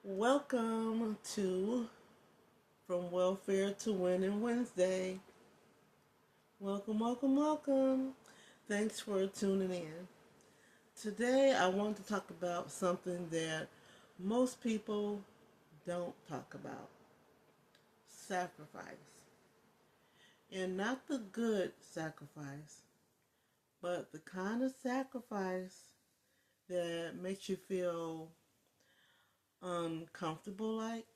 Welcome to From Welfare to Winning Wednesday. Welcome, welcome, welcome. Thanks for tuning in. Today I want to talk about something that most people don't talk about: sacrifice. And not the good sacrifice, but the kind of sacrifice that makes you feel uncomfortable like.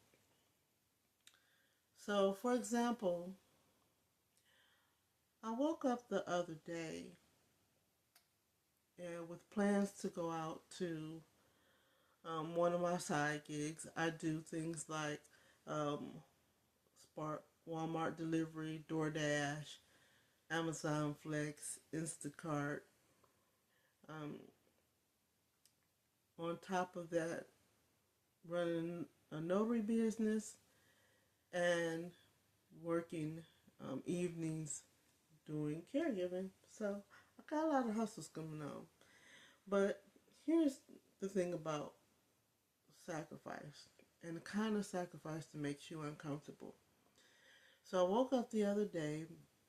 So, for example, I woke up the other day and with plans to go out to one of my side gigs. I do things like um, Spark, Walmart delivery, DoorDash, Amazon Flex, Instacart. Um, on top of that, running a notary business and working evenings doing caregiving. So I got a lot of hustles going on. But here's the thing about sacrifice and the kind of sacrifice that makes you uncomfortable. So I woke up the other day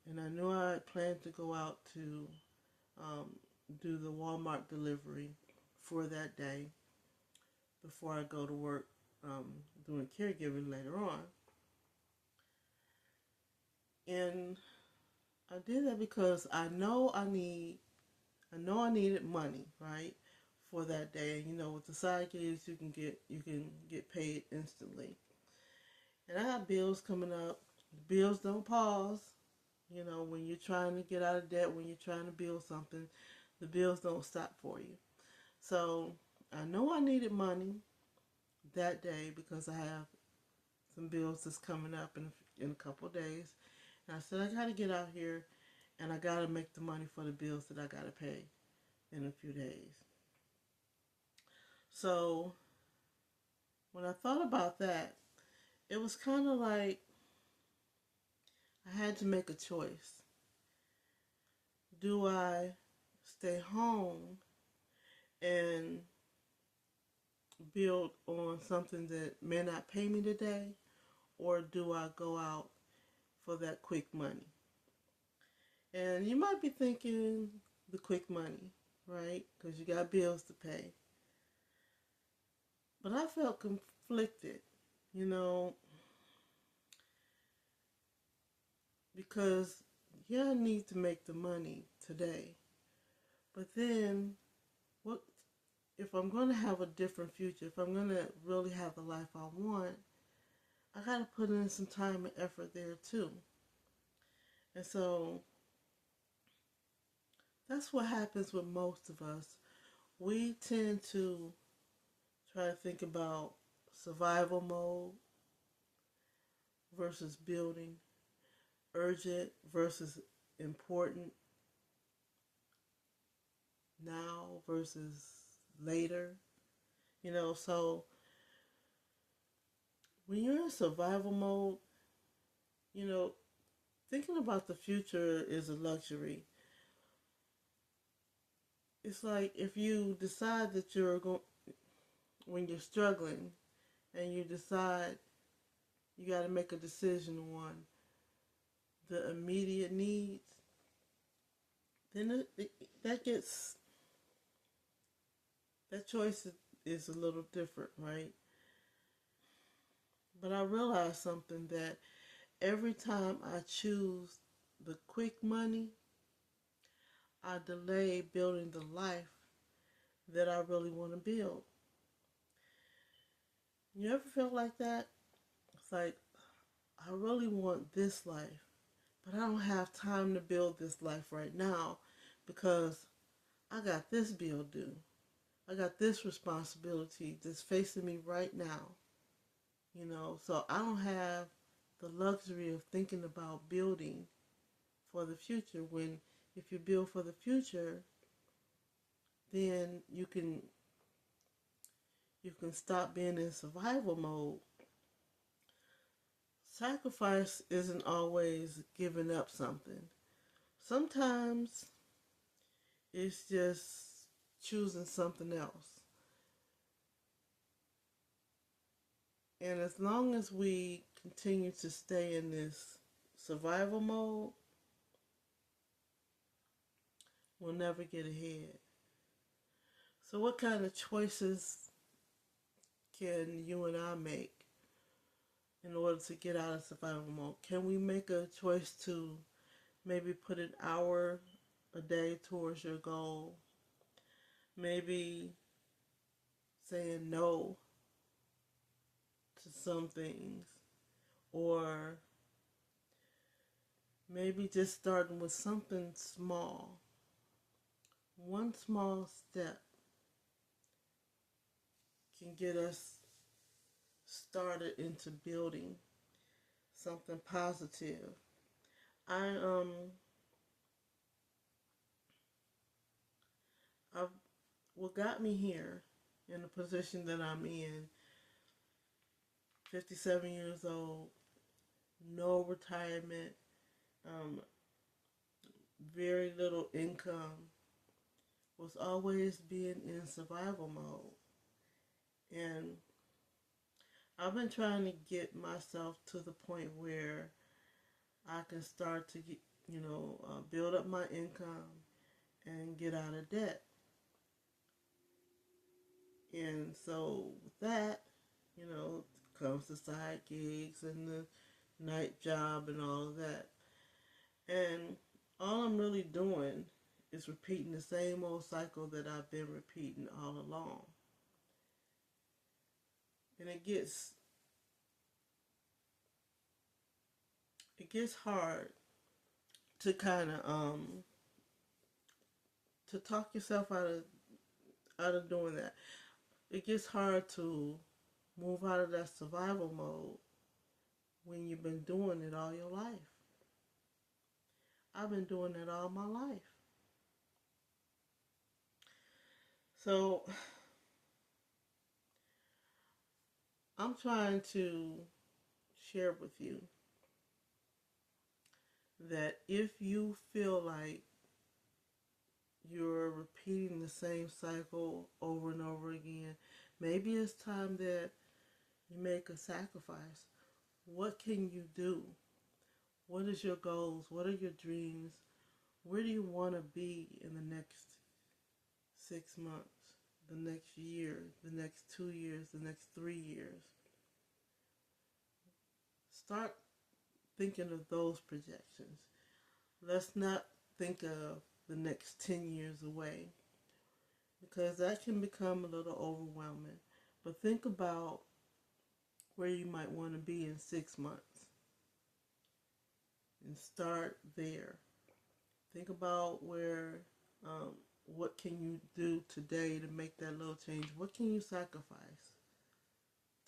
and I knew I had planned to go out to um, do the Walmart delivery for that day before I go to work doing caregiving later on. And I did that because I know I needed money, right, for that day. And with the side gigs, you can get paid instantly. And I got bills coming up. The bills don't pause. When you're trying to get out of debt, when you're trying to build something, the bills don't stop for you. So I know I needed money that day because I have some bills that's coming up in a couple of days. And I said, I got to get out here and I got to make the money for the bills that I got to pay in a few days. So when I thought about that, it was kind of like I had to make a choice. Do I stay home and build on something that may not pay me today, or do I go out for that quick money? And you might be thinking the quick money, right? Because you got bills to pay. But I felt conflicted, you know, because yeah, I need to make the money today. But then, what if I'm going to have a different future? If I'm going to really have the life I want, I got to put in some time and effort there too. And so that's what happens with most of us. We tend to try to think about survival mode versus building, urgent versus important, now versus later. So when you're in survival mode, you know, thinking about the future is a luxury. It's like if you decide that you're going, when you're struggling, and you decide you got to make a decision on the immediate needs, then that gets, that choice is a little different, right? But I realized something, that every time I choose the quick money, I delay building the life that I really want to build. You ever feel like that? It's like, I really want this life, but I don't have time to build this life right now because I got this bill due. I got this responsibility that's facing me right now. So I don't have the luxury of thinking about building for the future. When if you build for the future, then you can stop being in survival mode. Sacrifice isn't always giving up something. Sometimes it's just choosing something else. And as long as we continue to stay in this survival mode, we'll never get ahead. So, what kind of choices can you and I make in order to get out of survival mode? Can we make a choice to maybe put an hour a day towards your goal? Maybe saying no to some things, or maybe just starting with something small. One small step can get us started into building something positive. I I what got me here in the position that I'm in, 57 years old, no retirement, um, very little income, was always being in survival mode. And I've been trying to get myself to the point where I can start to get, build up my income and get out of debt. And so with that, comes the side gigs and the night job and all of that. And all I'm really doing is repeating the same old cycle that I've been repeating all along. And it gets hard to kind of to talk yourself out of doing that. It gets hard to move out of that survival mode when you've been doing it all your life. I've been doing it all my life. So I'm trying to share with you that if you feel like you're repeating the same cycle over and over again, maybe it's time that you make a sacrifice. What can you do? What is your goals? What are your dreams? Where do you want to be in the next 6 months, the next year, the next 2 years, the next 3 years? Start thinking of those projections. Let's not think of the next 10 years away, because that can become a little overwhelming. But think about where you might want to be in 6 months and start there. Think about what can you do today to make that little change? What can you sacrifice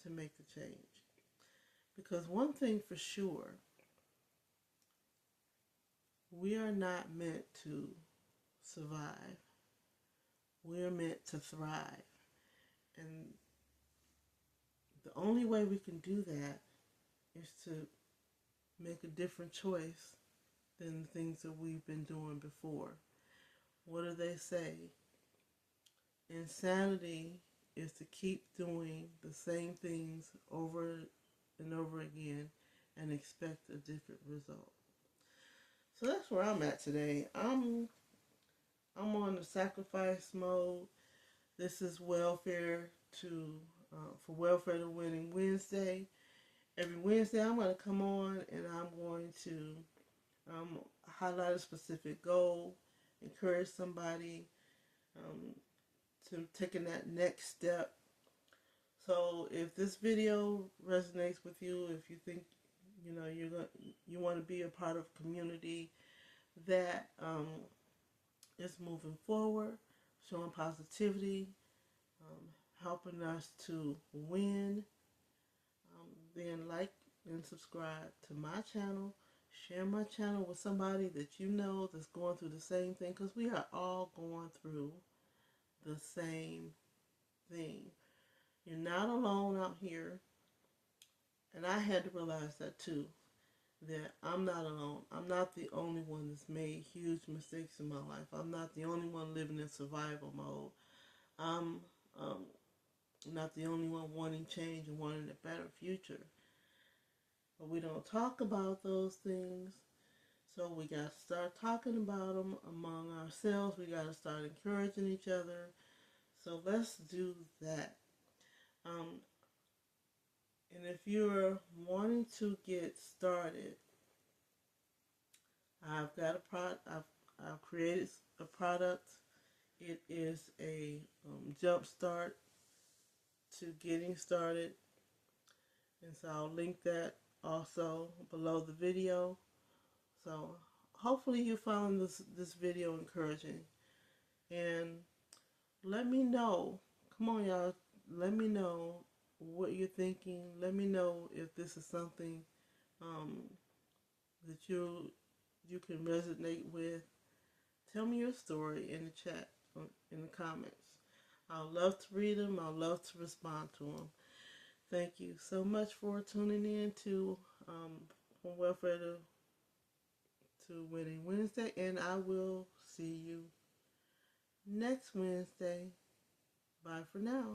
to make the change? Because one thing for sure, we are not meant to survive. We are meant to thrive. And the only way we can do that is to make a different choice than the things that we've been doing before. What do they say? Insanity is to keep doing the same things over and over again and expect a different result. So that's where I'm at today. I'm on the sacrifice mode. This is welfare to for welfare to winning Wednesday. Every Wednesday, I'm going to come on and I'm going to highlight a specific goal, encourage somebody to taking that next step. So if this video resonates with you, if you think you want to be a part of a community that is moving forward, showing positivity, helping us to win, then like and subscribe to my channel. Share my channel with somebody that you know that's going through the same thing, because we are all going through the same thing. You're not alone out here. And I had to realize that too, that I'm not alone. I'm not the only one that's made huge mistakes in my life. I'm not the only one living in survival mode. I'm I'm not the only one wanting change and wanting a better future. But we don't talk about those things. So we got to start talking about them among ourselves. We got to start encouraging each other. So let's do that. Um, and if you're wanting to get started, I've got a product. I've created a product. It is a jump start to getting started, and so I'll link that also below the video. So hopefully you found this video encouraging, and let me know. Come on, y'all. Let me know what you're thinking. Let me know if this is something um, that you can resonate with. Tell me your story in the chat, in the comments. I'll love to read them. I'll love to respond to them. Thank you so much for tuning in to From Welfare to Winning Wednesday, and I will see you next Wednesday. Bye for now.